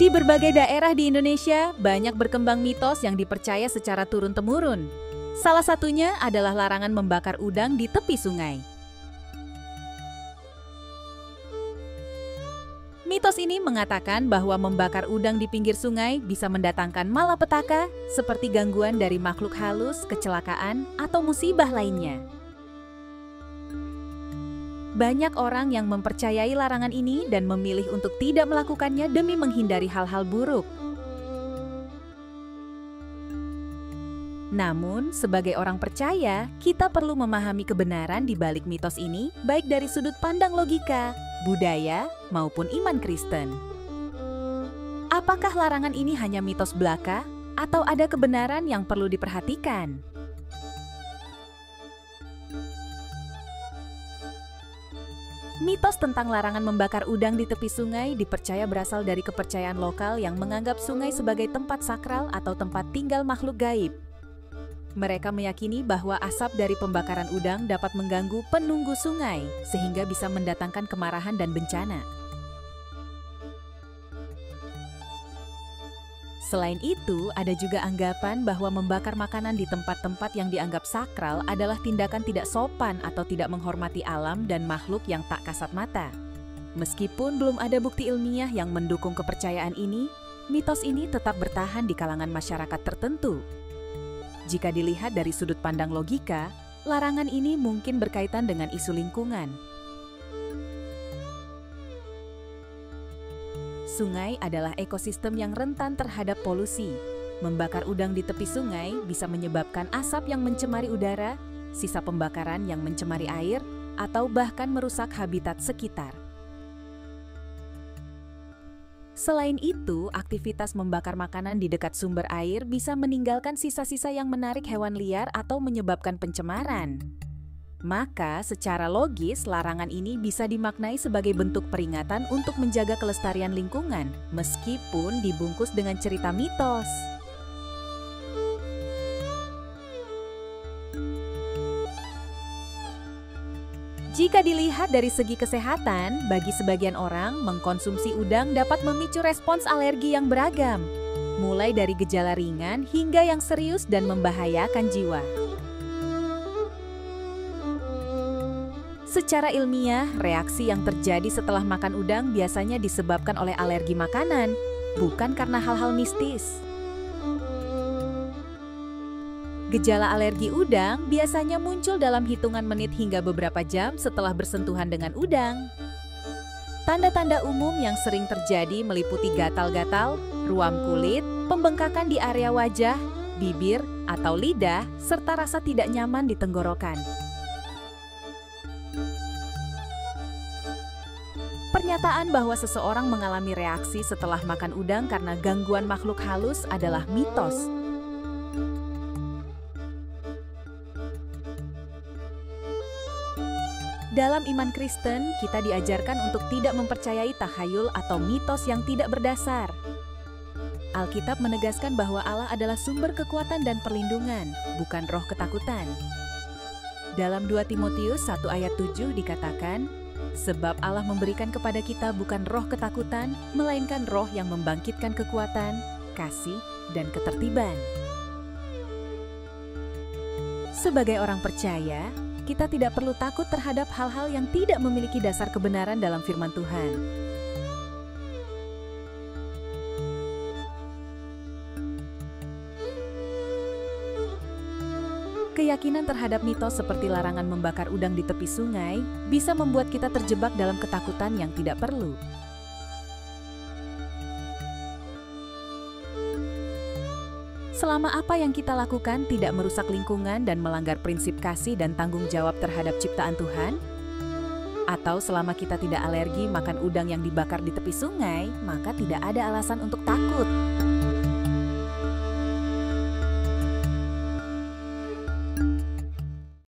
Di berbagai daerah di Indonesia, banyak berkembang mitos yang dipercaya secara turun-temurun. Salah satunya adalah larangan membakar udang di tepi sungai. Mitos ini mengatakan bahwa membakar udang di pinggir sungai bisa mendatangkan malapetaka, seperti gangguan dari makhluk halus, kecelakaan, atau musibah lainnya. Banyak orang yang mempercayai larangan ini dan memilih untuk tidak melakukannya demi menghindari hal-hal buruk. Namun, sebagai orang percaya, kita perlu memahami kebenaran di balik mitos ini, baik dari sudut pandang logika, budaya, maupun iman Kristen. Apakah larangan ini hanya mitos belaka, atau ada kebenaran yang perlu diperhatikan? Mitos tentang larangan membakar udang di tepi sungai dipercaya berasal dari kepercayaan lokal yang menganggap sungai sebagai tempat sakral atau tempat tinggal makhluk gaib. Mereka meyakini bahwa asap dari pembakaran udang dapat mengganggu penunggu sungai, sehingga bisa mendatangkan kemarahan dan bencana. Selain itu, ada juga anggapan bahwa membakar makanan di tempat-tempat yang dianggap sakral adalah tindakan tidak sopan atau tidak menghormati alam dan makhluk yang tak kasat mata. Meskipun belum ada bukti ilmiah yang mendukung kepercayaan ini, mitos ini tetap bertahan di kalangan masyarakat tertentu. Jika dilihat dari sudut pandang logika, larangan ini mungkin berkaitan dengan isu lingkungan. Sungai adalah ekosistem yang rentan terhadap polusi. Membakar udang di tepi sungai bisa menyebabkan asap yang mencemari udara, sisa pembakaran yang mencemari air, atau bahkan merusak habitat sekitar. Selain itu, aktivitas membakar makanan di dekat sumber air bisa meninggalkan sisa-sisa yang menarik hewan liar atau menyebabkan pencemaran. Maka, secara logis, larangan ini bisa dimaknai sebagai bentuk peringatan untuk menjaga kelestarian lingkungan, meskipun dibungkus dengan cerita mitos. Jika dilihat dari segi kesehatan, bagi sebagian orang, mengkonsumsi udang dapat memicu respons alergi yang beragam, mulai dari gejala ringan hingga yang serius dan membahayakan jiwa. Secara ilmiah, reaksi yang terjadi setelah makan udang biasanya disebabkan oleh alergi makanan, bukan karena hal-hal mistis. Gejala alergi udang biasanya muncul dalam hitungan menit hingga beberapa jam setelah bersentuhan dengan udang. Tanda-tanda umum yang sering terjadi meliputi gatal-gatal, ruam kulit, pembengkakan di area wajah, bibir, atau lidah, serta rasa tidak nyaman di tenggorokan. Pernyataan bahwa seseorang mengalami reaksi setelah makan udang karena gangguan makhluk halus adalah mitos. Dalam iman Kristen, kita diajarkan untuk tidak mempercayai takhayul atau mitos yang tidak berdasar. Alkitab menegaskan bahwa Allah adalah sumber kekuatan dan perlindungan, bukan roh ketakutan. Dalam 2 Timotius 1 ayat 7 dikatakan, sebab Allah memberikan kepada kita bukan roh ketakutan, melainkan roh yang membangkitkan kekuatan, kasih, dan ketertiban. Sebagai orang percaya, kita tidak perlu takut terhadap hal-hal yang tidak memiliki dasar kebenaran dalam firman Tuhan. Keyakinan terhadap mitos seperti larangan membakar udang di tepi sungai bisa membuat kita terjebak dalam ketakutan yang tidak perlu. Selama apa yang kita lakukan tidak merusak lingkungan dan melanggar prinsip kasih dan tanggung jawab terhadap ciptaan Tuhan, atau selama kita tidak alergi makan udang yang dibakar di tepi sungai, maka tidak ada alasan untuk takut.